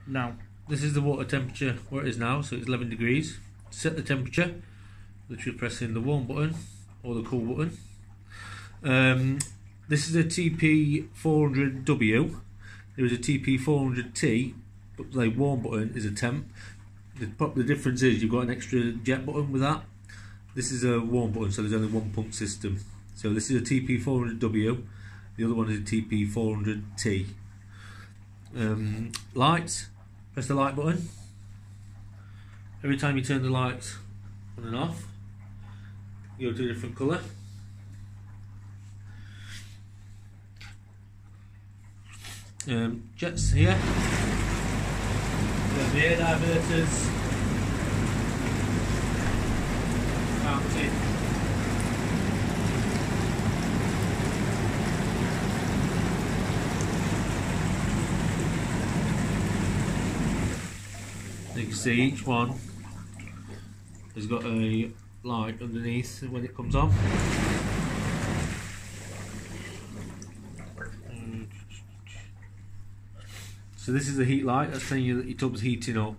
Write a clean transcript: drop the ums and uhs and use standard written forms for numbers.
Now, this is the water temperature where it is now, so it's 11 degrees. To set the temperature, literally pressing the warm button or the cool button. This is a TP400W. There is a TP400T, but the warm button is a temp. The difference is you've got an extra jet button with that. This is a warm button, so there's only one pump system. So this is a TP400W, the other one is a TP400T. Lights, press the light button. Every time you turn the lights on and off, you go to a different colour. Jets here. The air diverters, mounted. You can see each one has got a light underneath when it comes on. So this is the heat light, that's telling you that your tub's heating up.